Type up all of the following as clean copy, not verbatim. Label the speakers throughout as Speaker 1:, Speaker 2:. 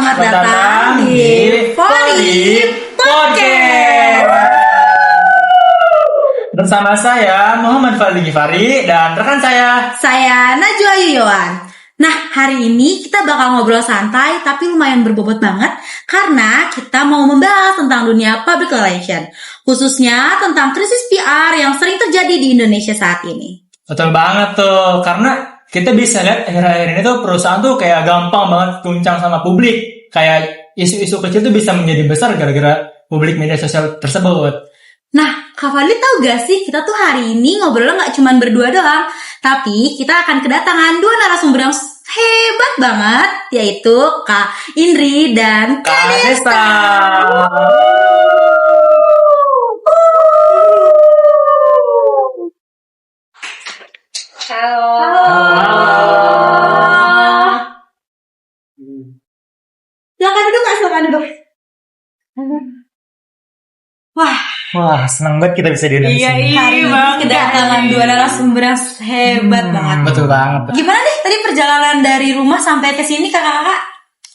Speaker 1: Selamat datang di Foli Podcast.
Speaker 2: Bersama saya Muhammad Fadli Gifari dan rekan
Speaker 1: Saya Najwa Yuyowan. Nah, hari ini kita bakal ngobrol santai tapi lumayan berbobot banget karena kita mau membahas tentang dunia public relation, khususnya tentang krisis PR yang sering terjadi di Indonesia saat ini.
Speaker 2: Betul banget tuh, karena kita bisa lihat akhir-akhir ini tuh perusahaan tuh kayak gampang banget guncang sama publik. Kayak isu-isu kecil tuh bisa menjadi besar gara-gara publik media sosial tersebut.
Speaker 1: Nah, Kak Fadli tahu gak sih kita tuh hari ini ngobrolnya gak cuma berdua doang, tapi kita akan kedatangan dua narasumber yang hebat banget, yaitu Kak Indri dan Kak Desta.
Speaker 3: Halo.
Speaker 1: Silakan duduk.
Speaker 2: Wah, senang banget kita bisa diundang di sini.
Speaker 1: Hari ini kedatangan dua narasumber yang hebat banget.
Speaker 2: Betul banget.
Speaker 1: Gimana nih tadi perjalanan dari rumah sampai ke sini kakak-kakak?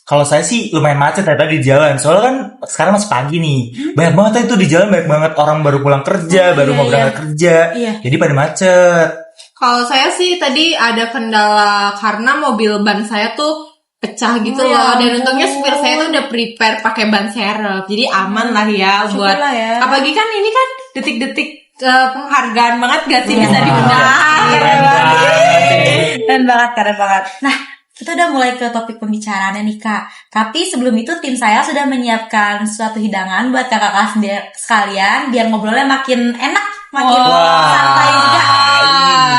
Speaker 4: Kalau saya sih lumayan macet ya tadi di jalan. Soalnya kan sekarang masih pagi nih. Banyak banget itu di jalan, banyak banget orang baru pulang kerja, baru mau berangkat kerja.
Speaker 1: Iya.
Speaker 4: Jadi pada macet.
Speaker 3: Kalau saya sih tadi ada kendala karena mobil ban saya tuh pecah gitu loh. Dan untungnya supir saya tuh udah prepare pakai ban serep. Jadi aman lah ya buat.
Speaker 1: Syukurlah ya.
Speaker 3: Apalagi kan ini kan detik-detik penghargaan banget gak sih bisa diundang.
Speaker 1: Keren banget. Nah, kita udah mulai ke topik pembicaraannya nih Kak. Tapi sebelum itu tim saya sudah menyiapkan suatu hidangan buat kakak-kakak sekalian biar ngobrolnya makin enak, makin santai juga.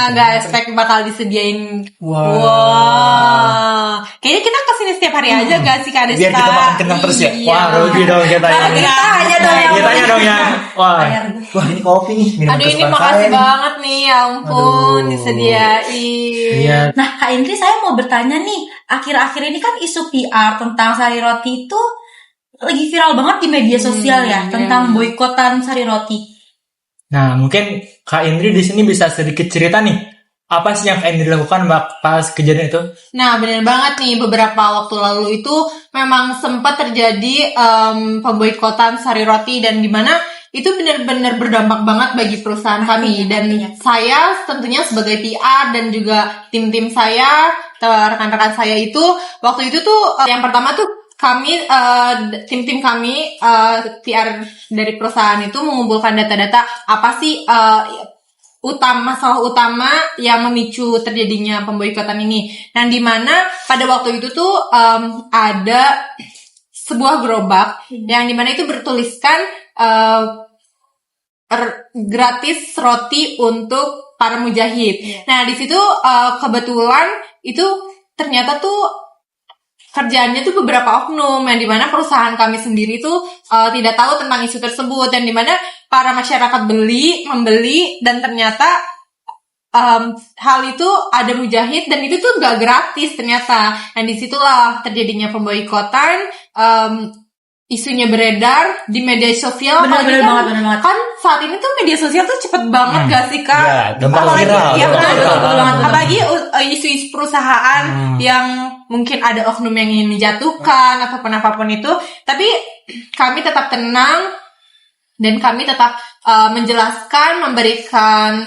Speaker 3: Gak expect bakal disediain. Kayaknya kita kesini setiap hari aja gak sih Kak Desta?
Speaker 4: Biar kita makan kenyang terus ya.
Speaker 3: Iya.
Speaker 4: Wah, rugi dong kita
Speaker 1: Nah,
Speaker 4: ini.
Speaker 1: kita aja dong yang
Speaker 4: Kita aja dong ya. Wah,
Speaker 1: Bayar.
Speaker 4: wah ini kopi nih. Minuman
Speaker 3: Aduh ini
Speaker 4: kesukaan
Speaker 3: makasih
Speaker 4: saya nih.
Speaker 3: banget nih, ya ampun
Speaker 4: Aduh.
Speaker 3: disediain.
Speaker 2: Iya.
Speaker 1: Nah, Kak Indri, saya mau bertanya nih, akhir-akhir ini kan isu PR tentang sari roti itu lagi viral banget di media sosial ya, tentang boikotan sari roti.
Speaker 2: Nah, mungkin Kak Indri di sini bisa sedikit cerita nih. Apa sih yang Kak Indri lakukan pas kejadian itu?
Speaker 3: Nah bener banget nih, beberapa waktu lalu itu memang sempat terjadi pemboikotan sari roti dan dimana itu benar-benar berdampak banget bagi perusahaan kami. Dan saya tentunya sebagai PR dan juga tim-tim saya, rekan-rekan saya itu waktu itu tuh yang pertama tuh kami tim-tim kami PR dari perusahaan itu mengumpulkan data-data apa sih masalah utama yang memicu terjadinya pemboikotan ini. Dan di mana pada waktu itu tuh ada sebuah gerobak yang dimana itu bertuliskan gratis roti untuk para mujahid. Nah di situ kebetulan itu ternyata tuh kerjaannya tuh beberapa oknum yang dimana perusahaan kami sendiri tuh tidak tahu tentang isu tersebut dan dimana para masyarakat membeli dan ternyata hal itu ada mujahid dan itu tuh gak gratis ternyata. Dan disitulah terjadinya pemboikotan, isunya beredar di media sosial.
Speaker 1: Bener banget.
Speaker 3: Kan saat ini tuh media sosial tuh cepet banget gak sih Kak?
Speaker 4: Ya, gampang
Speaker 3: Apalagi,
Speaker 4: viral.
Speaker 3: ya,
Speaker 4: gampang
Speaker 3: betul
Speaker 4: viral.
Speaker 3: banget. Apalagi isu-isu perusahaan yang mungkin ada oknum yang ingin menjatuhkan ataupun apapun itu. Tapi kami tetap tenang dan kami tetap menjelaskan, memberikan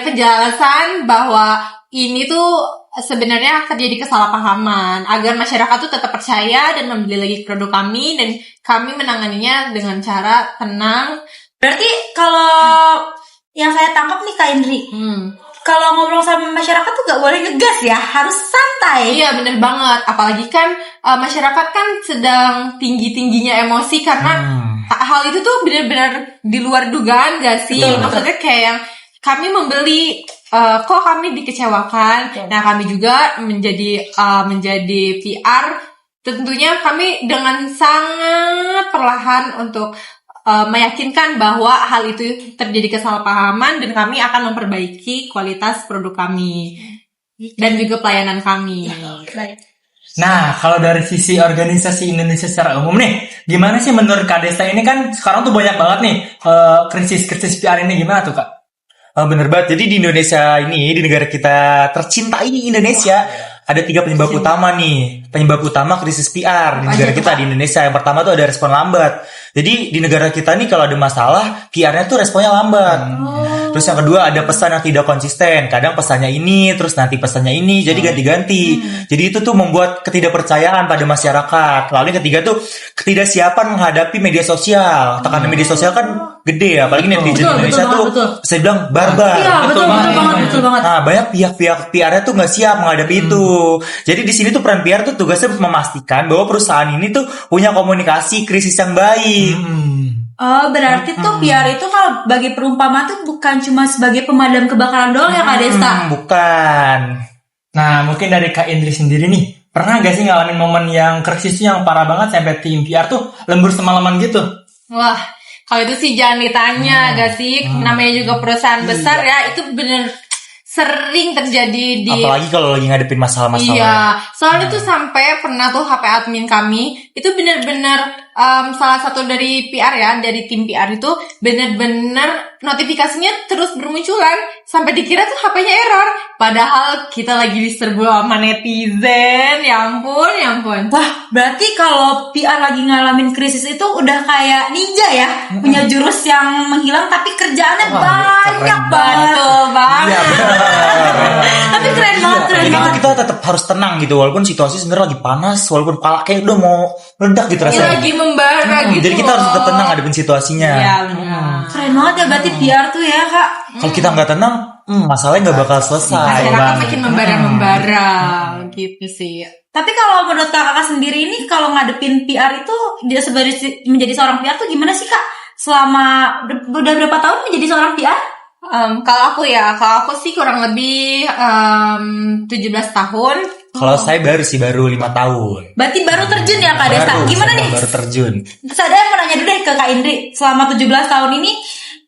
Speaker 3: penjelasan bahwa ini tuh sebenarnya terjadi kesalahpahaman agar masyarakat tuh tetap percaya dan membeli lagi produk kami dan kami menanganinya dengan cara tenang.
Speaker 1: Berarti kalau yang saya tangkap nih Kak Indri, kalau ngobrol sama masyarakat tuh gak boleh ngegas ya, harus santai.
Speaker 3: Iya bener banget, apalagi kan masyarakat kan sedang tinggi-tingginya emosi karena hal itu tuh benar-benar di luar dugaan gak sih? Maksudnya kayak yang kami membeli, kok kami dikecewakan. Nah kami juga menjadi PR, tentunya kami dengan sangat perlahan untuk meyakinkan bahwa hal itu terjadi kesalahpahaman dan kami akan memperbaiki kualitas produk kami dan juga pelayanan kami.
Speaker 2: Nah, kalau dari sisi organisasi Indonesia secara umum nih, gimana sih menurut Kak Desta ini kan sekarang tuh banyak banget nih krisis PR ini, gimana tuh Kak?
Speaker 4: Bener banget. Jadi di Indonesia ini, di negara kita tercinta ini Indonesia, ada 3 penyebab utama nih. Penyebab utama krisis PR di
Speaker 1: Apa
Speaker 4: negara
Speaker 1: aja tuh,
Speaker 4: kita
Speaker 1: Pak?
Speaker 4: di Indonesia. Yang pertama tuh ada respon lambat. Jadi di negara kita nih kalau ada masalah, PR-nya tuh responnya lambat. Terus yang kedua ada pesan yang tidak konsisten. Kadang pesannya ini, terus nanti pesannya ini, jadi ganti-ganti. Jadi itu tuh membuat ketidakpercayaan pada masyarakat. Lalu yang ketiga tuh ketidaksiapan menghadapi media sosial. Tekanan media sosial kan gede ya, apalagi netizen
Speaker 1: Betul,
Speaker 4: Indonesia
Speaker 1: betul
Speaker 4: tuh
Speaker 1: banget, betul.
Speaker 4: saya bilang barbar.
Speaker 1: Iya, betul banget, betul banget.
Speaker 4: Nah, banyak pihak-pihak PR-nya tuh nggak siap menghadapi itu. Jadi di sini tuh peran PR tuh tugasnya memastikan bahwa perusahaan ini tuh punya komunikasi krisis yang baik.
Speaker 1: Oh, berarti tuh PR itu kalau bagi perumpamaan tuh bukan cuma sebagai pemadam kebakaran doang ya Kak Desta?
Speaker 4: Bukan.
Speaker 2: Nah, mungkin dari Kak Indri sendiri nih, pernah gak sih ngalamin momen yang krisis yang parah banget sampai tim PR tuh lembur semalaman gitu?
Speaker 3: Wah, kalau itu sih jangan ditanya, gak sih? Namanya juga perusahaan besar ya, itu bener sering terjadi di...
Speaker 4: Apalagi kalau lagi ngadepin masalah-masalah.
Speaker 3: Iya, soalnya tuh sampai pernah tuh HP admin kami itu bener-bener salah satu dari PR ya, dari tim PR itu bener-bener notifikasinya terus bermunculan sampai dikira tuh HP-nya error. Padahal kita lagi diserbu sama netizen, ya ampun, ya ampun.
Speaker 1: Wah, berarti kalau PR lagi ngalamin krisis itu udah kayak ninja ya, punya jurus yang menghilang tapi kerjaannya banyak banget.
Speaker 3: Betul banget.
Speaker 4: Iya, benar.
Speaker 1: Tapi keren banget, keren
Speaker 4: Jadi
Speaker 1: banget.
Speaker 4: kita tetap harus tenang gitu, walaupun situasi sebenarnya lagi panas, walaupun kepala kayak udah mau meledak gitu
Speaker 3: Ini
Speaker 4: rasanya.
Speaker 3: lagi membara gitu.
Speaker 4: Jadi kita harus tetap
Speaker 3: loh.
Speaker 4: tenang ngadepin situasinya.
Speaker 3: Iya, benar.
Speaker 1: Keren banget ya berarti PR tuh ya Kak.
Speaker 4: Kalau kita nggak tenang, masalahnya nggak bakal selesai.
Speaker 3: Masyarakat makin membara-membara gitu sih.
Speaker 1: Tapi kalau menurut kakak sendiri ini kalau ngadepin PR itu dia sebagai menjadi seorang PR tuh gimana sih Kak? Selama udah berapa tahun menjadi seorang PR?
Speaker 3: Kalau aku sih kurang lebih 17 tahun.
Speaker 4: Kalau saya baru 5 tahun.
Speaker 1: Berarti baru terjun ya Kak Desta. Gimana nih?
Speaker 4: Baru terjun.
Speaker 1: Saya mau nanya dulu deh ke Kak Indri. Selama 17 tahun ini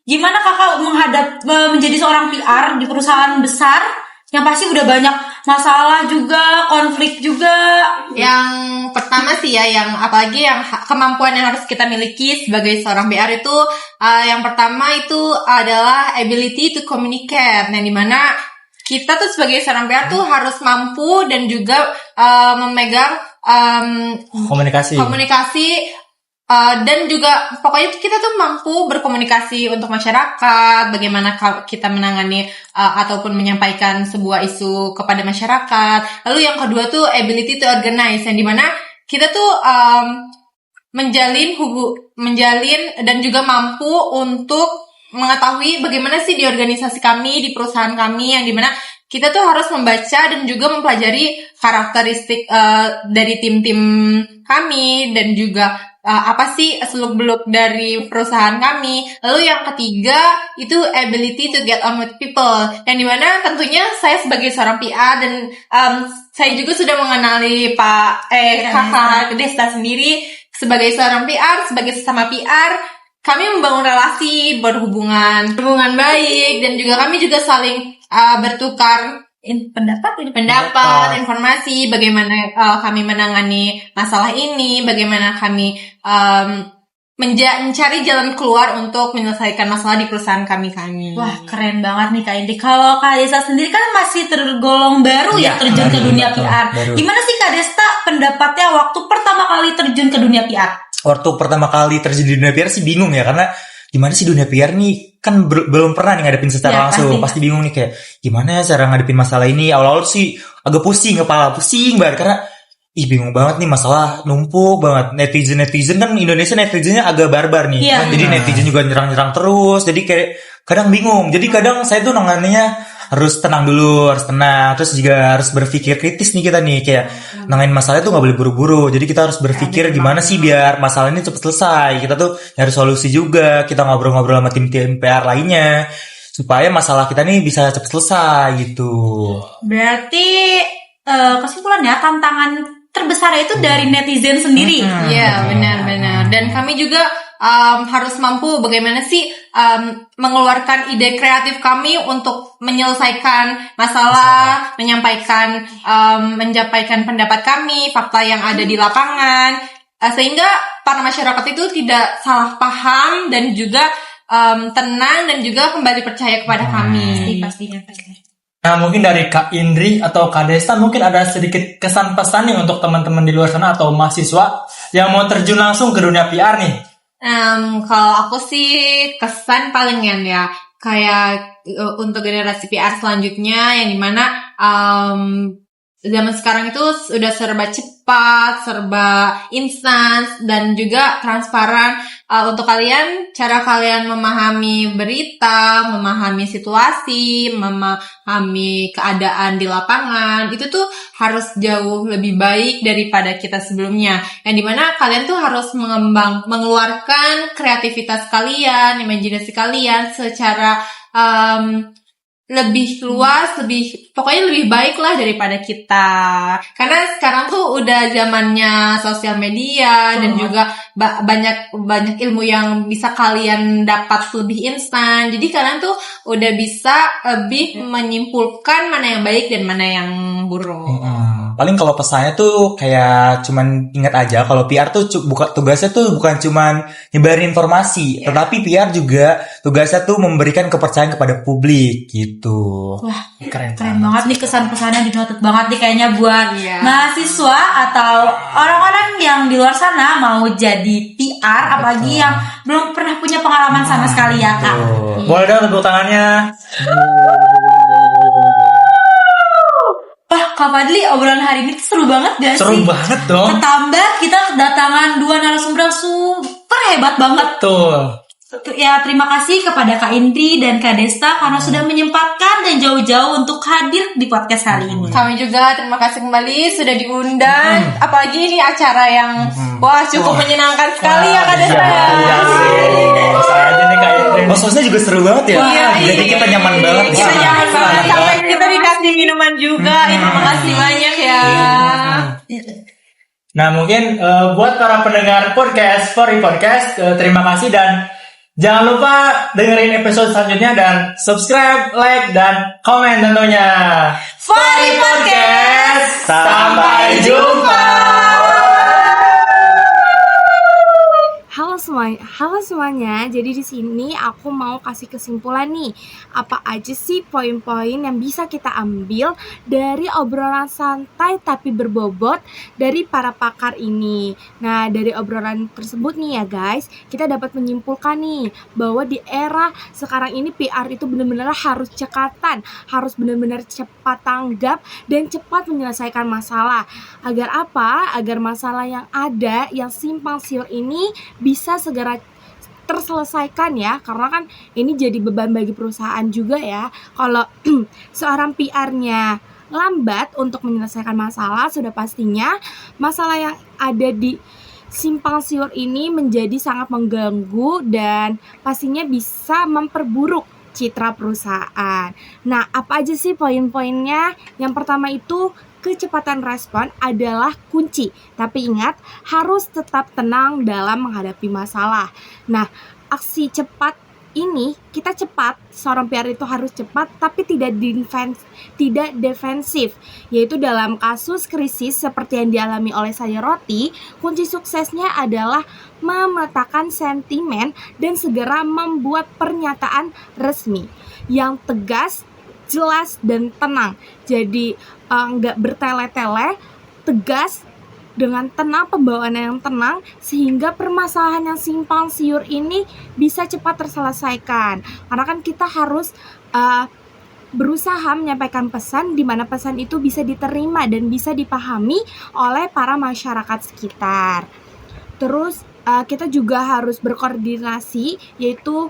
Speaker 1: gimana kakak menjadi seorang PR di perusahaan besar yang pasti udah banyak masalah juga, konflik juga.
Speaker 3: Yang pertama sih ya, yang apalagi yang kemampuan yang harus kita miliki sebagai seorang PR itu, yang pertama itu adalah ability to communicate. Nah, dimana kita tuh sebagai seorang PR tuh harus mampu dan juga memegang
Speaker 2: Komunikasi.
Speaker 3: dan juga pokoknya kita tuh mampu berkomunikasi untuk masyarakat, bagaimana kita menangani ataupun menyampaikan sebuah isu kepada masyarakat. Lalu yang kedua tuh ability to organize, yang dimana kita tuh menjalin dan juga mampu untuk mengetahui bagaimana sih di organisasi kami, di perusahaan kami, yang dimana kita tuh harus membaca dan juga mempelajari karakteristik dari tim-tim kami dan juga apa sih seluk-beluk dari perusahaan kami. Lalu yang ketiga itu ability to get on with people, yang dimana tentunya saya sebagai seorang PR dan saya juga sudah mengenali Kakak Desta sendiri sebagai seorang PR, sebagai sesama PR. Kami membangun relasi, berhubungan baik, dan juga kami juga saling bertukar pendapat, informasi, bagaimana kami menangani masalah ini, bagaimana kami mencari jalan keluar untuk menyelesaikan masalah di perusahaan kami.
Speaker 1: Wah, keren banget nih Kak Indri. Kalau Kak Desta sendiri kan masih tergolong baru ya terjun ke dunia PR.
Speaker 4: baru.
Speaker 1: Gimana sih Kak Desta pendapatnya waktu pertama kali terjun ke dunia PR?
Speaker 4: Waktu pertama kali terjun di dunia PR sih bingung ya, karena gimana sih dunia PR nih, kan belum pernah nih ngadepin secara
Speaker 1: Ya,
Speaker 4: langsung. Pasti bingung nih kayak gimana ya cara ngadepin masalah ini. Awal-awal sih agak pusing, kepala pusing banget karena bingung banget nih, masalah numpuk banget. Netizen kan Indonesia netizennya agak barbar nih.
Speaker 1: Iya.
Speaker 4: Jadi netizen juga nyerang-nyerang terus. Jadi kayak kadang bingung. Jadi kadang saya tuh nangannya harus tenang dulu, harus tenang. Terus juga harus berpikir kritis nih kita nih, kayak nanganin masalah itu nggak boleh buru-buru. Jadi kita harus berpikir gimana sih biar masalah ini cepat selesai. Kita tuh nyari solusi juga. Kita ngobrol-ngobrol sama tim-tim PR lainnya supaya masalah kita nih bisa cepat selesai gitu.
Speaker 1: Berarti kesimpulannya tantangan terbesar itu dari netizen sendiri.
Speaker 3: Iya, benar-benar. Dan kami juga harus mampu bagaimana sih mengeluarkan ide kreatif kami untuk menyelesaikan masalah, menyampaikan pendapat kami, fakta yang ada di lapangan, sehingga para masyarakat itu tidak salah paham dan juga tenang dan juga kembali percaya kepada kami.
Speaker 1: Pastinya.
Speaker 2: Nah, mungkin dari Kak Indri atau Kak Desta mungkin ada sedikit kesan pesan nih untuk teman-teman di luar sana atau mahasiswa yang mau terjun langsung ke dunia PR nih.
Speaker 3: Kalau aku sih kesan palingan ya kayak untuk generasi PR selanjutnya yang dimana zaman sekarang itu udah serba cepat, serba instan dan juga transparan. Untuk kalian, cara kalian memahami berita, memahami situasi, memahami keadaan di lapangan itu tuh harus jauh lebih baik daripada kita sebelumnya. Yang dimana kalian tuh harus mengeluarkan kreativitas kalian, imajinasi kalian secara lebih luas, pokoknya lebih baik lah daripada kita. Karena sekarang tuh udah zamannya sosial media dan juga banyak ilmu yang bisa kalian dapat lebih instan. Jadi kalian tuh udah bisa lebih menyimpulkan mana yang baik dan mana yang buruk.
Speaker 4: Paling kalau pesannya tuh kayak cuman ingat aja kalau PR tuh tugasnya tuh bukan cuman nyebarin informasi, tetapi PR juga tugasnya tuh memberikan kepercayaan kepada publik gitu.
Speaker 1: Wah, keren banget nih kesan-pesannya dinotet banget nih kayaknya buat mahasiswa atau orang-orang yang di luar sana mau jadi PR, apalagi yang belum pernah punya pengalaman sama sekali ya Kak.
Speaker 2: Boleh dong tepuk tangannya.
Speaker 1: Wah, Kak Fadli, obrolan hari ini tuh seru banget gak sih?
Speaker 2: Seru banget dong.
Speaker 1: Ketambah kita kedatangan 2 narasumber yang super hebat banget.
Speaker 2: Betul.
Speaker 1: Ya, terima kasih kepada Kak Indri dan Kak Desta karena sudah menyempatkan dan jauh-jauh untuk hadir di podcast hari ini.
Speaker 3: Kami juga terima kasih kembali sudah diundang. Apalagi ini acara yang cukup menyenangkan sekali ya Kak Desta.
Speaker 2: Iya sih. Saya aja nih Kak Indri.
Speaker 4: Maksudnya juga seru banget ya. Jadi kita nyaman banget di
Speaker 3: Kita
Speaker 4: sana.
Speaker 3: nyaman banget sampai kita dikasih minuman juga. Terima kasih banyak ya.
Speaker 2: Nah, mungkin buat para pendengar podcast Fori Podcast, terima kasih dan jangan lupa dengerin episode selanjutnya dan subscribe, like, dan komen tentunya.
Speaker 1: Fori Podcast.
Speaker 2: Sampai jumpa.
Speaker 5: Halo semuanya. Jadi di sini aku mau kasih kesimpulan nih. Apa aja sih poin-poin yang bisa kita ambil dari obrolan santai tapi berbobot dari para pakar ini. Nah, dari obrolan tersebut nih ya guys, kita dapat menyimpulkan nih bahwa di era sekarang ini PR itu benar-benar harus cekatan, harus benar-benar cepat tanggap dan cepat menyelesaikan masalah. Agar apa? Agar masalah yang ada, yang simpang siur ini bisa segera terselesaikan ya, karena kan ini jadi beban bagi perusahaan juga ya. Kalau seorang PR-nya lambat untuk menyelesaikan masalah, sudah pastinya masalah yang ada di simpang siur ini menjadi sangat mengganggu dan pastinya bisa memperburuk citra perusahaan. Nah, apa aja sih poin-poinnya? Yang pertama itu kecepatan respon adalah kunci. Tapi ingat, harus tetap tenang dalam menghadapi masalah. Nah, aksi cepat ini, kita cepat, seorang PR itu harus cepat tapi tidak defensif. Yaitu dalam kasus krisis seperti yang dialami oleh Sari Roti, kunci suksesnya adalah memetakan sentimen dan segera membuat pernyataan resmi yang tegas, jelas dan tenang. Jadi nggak bertele-tele, tegas dengan tenang, pembawaan yang tenang sehingga permasalahan yang simpang siur ini bisa cepat terselesaikan. Karena kan kita harus berusaha menyampaikan pesan di mana pesan itu bisa diterima dan bisa dipahami oleh para masyarakat sekitar. Terus kita juga harus berkoordinasi, yaitu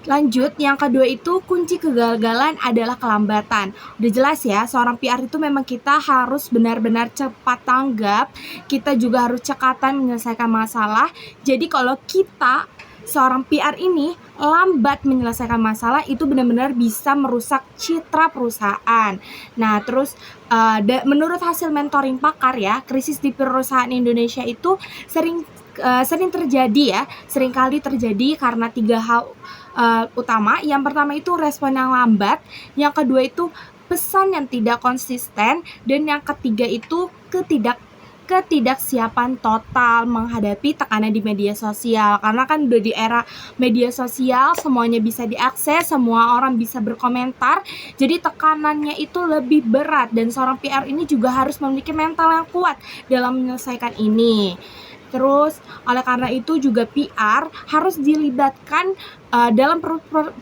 Speaker 5: lanjut, yang kedua itu kunci kegagalan adalah kelambatan. Udah jelas ya, seorang PR itu memang kita harus benar-benar cepat tanggap. Kita juga harus cekatan menyelesaikan masalah. Jadi kalau kita seorang PR ini lambat menyelesaikan masalah, itu benar-benar bisa merusak citra perusahaan. Nah, terus menurut hasil mentoring pakar ya, krisis di perusahaan Indonesia itu sering terjadi ya, seringkali terjadi karena 3 hal utama. Yang pertama itu respon yang lambat, yang kedua itu pesan yang tidak konsisten, dan yang ketiga itu ketidaksiapan total menghadapi tekanan di media sosial. Karena kan udah di era media sosial, semuanya bisa diakses, semua orang bisa berkomentar. Jadi tekanannya itu lebih berat dan seorang PR ini juga harus memiliki mental yang kuat dalam menyelesaikan ini. Terus oleh karena itu juga PR harus dilibatkan dalam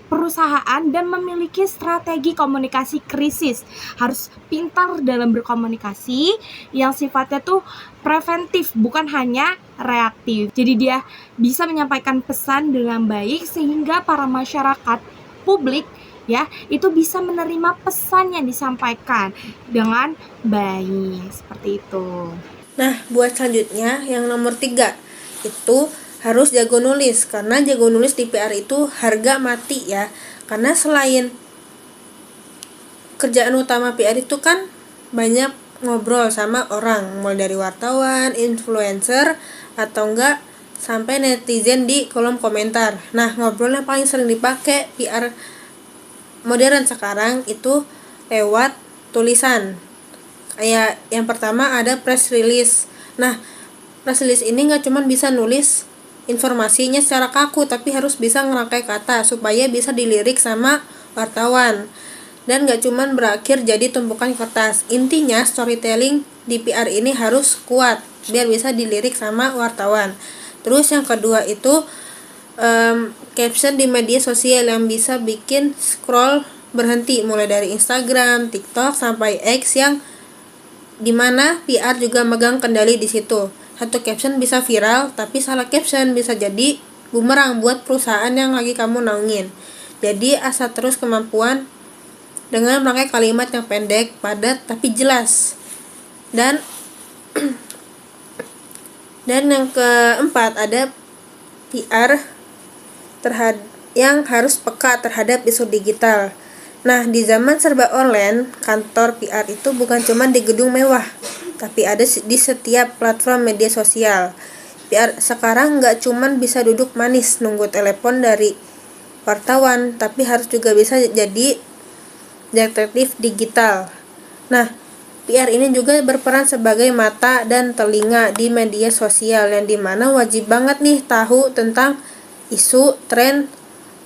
Speaker 5: perusahaan dan memiliki strategi komunikasi krisis. Harus pintar dalam berkomunikasi yang sifatnya tuh preventif, bukan hanya reaktif. Jadi dia bisa menyampaikan pesan dengan baik sehingga para masyarakat publik ya itu bisa menerima pesan yang disampaikan dengan baik, seperti itu.
Speaker 6: Nah, buat selanjutnya yang nomor 3 itu harus jago nulis, karena jago nulis di PR itu harga mati ya. Karena selain kerjaan utama PR itu kan banyak ngobrol sama orang, mulai dari wartawan, influencer, atau enggak sampai netizen di kolom komentar. Nah, ngobrol yang paling sering dipakai PR modern sekarang itu lewat tulisan. Kayak yang pertama ada press release. Nah, press release ini nggak cuma bisa nulis informasinya secara kaku, tapi harus bisa ngerangkai kata supaya bisa dilirik sama wartawan. Dan nggak cuma berakhir jadi tumpukan kertas. Intinya storytelling di PR ini harus kuat biar bisa dilirik sama wartawan. Terus yang kedua itu caption di media sosial yang bisa bikin scroll berhenti, mulai dari Instagram, TikTok sampai X, yang dimana PR juga megang kendali di situ. Satu caption bisa viral, tapi salah caption bisa jadi bumerang buat perusahaan yang lagi kamu naungin. Jadi asah terus kemampuan dengan merangkai kalimat yang pendek, padat, tapi jelas. Dan yang keempat ada PR yang harus peka terhadap isu digital. Nah, di zaman serba online, kantor PR itu bukan cuma di gedung mewah, tapi ada di setiap platform media sosial. PR sekarang nggak cuma bisa duduk manis nunggu telepon dari wartawan, tapi harus juga bisa jadi detektif digital. Nah, PR ini juga berperan sebagai mata dan telinga di media sosial, yang dimana wajib banget nih tahu tentang isu, tren,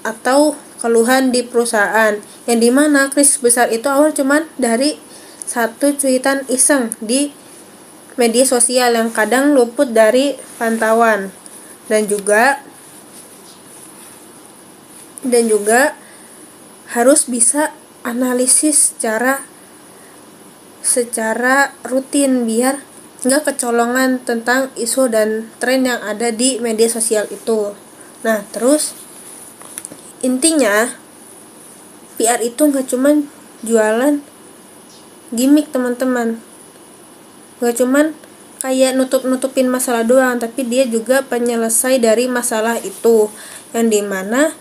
Speaker 6: atau keluhan di perusahaan, yang dimana krisis besar itu awal cuman dari satu cuitan iseng di media sosial yang kadang luput dari pantauan. Dan juga harus bisa analisis secara rutin biar nggak kecolongan tentang isu dan tren yang ada di media sosial itu. Nah, terus intinya PR itu nggak cuman jualan gimmick, teman-teman. Nggak cuman kayak nutupin masalah doang, tapi dia juga penyelesai dari masalah itu, yang dimana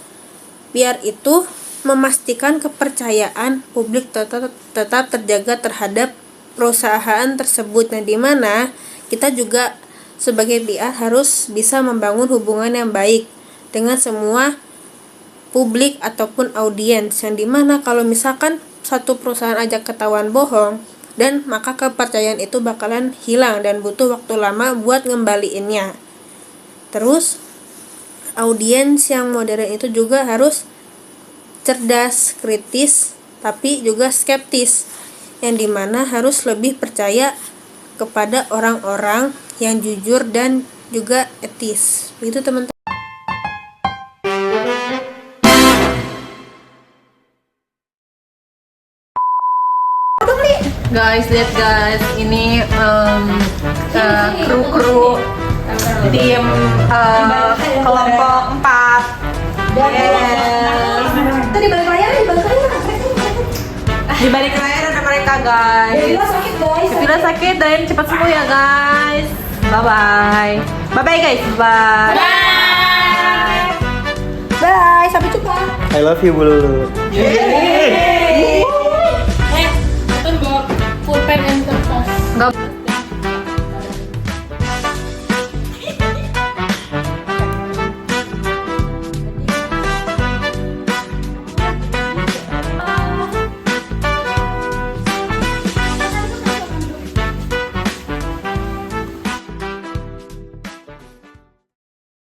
Speaker 6: PR itu memastikan kepercayaan publik tetap terjaga terhadap perusahaan tersebut, yang dimana kita juga sebagai PR harus bisa membangun hubungan yang baik dengan semua publik ataupun audiens, yang dimana kalau misalkan satu perusahaan aja ketahuan bohong, dan maka kepercayaan itu bakalan hilang dan butuh waktu lama buat ngembaliinnya. Terus audiens yang modern itu juga harus cerdas, kritis, tapi juga skeptis, yang dimana harus lebih percaya kepada orang-orang yang jujur dan juga etis. Begitu, teman-teman.
Speaker 3: Guys, lihat guys, ini kru tim kelompok 4.
Speaker 6: Itu di balik layar,
Speaker 3: Di balik layar ada mereka guys. Bila sakit dan cepat sembuh ya guys. Bye bye. Bye bye guys. Bye.
Speaker 6: Bye, sampai jumpa.
Speaker 4: I love you, Bulu.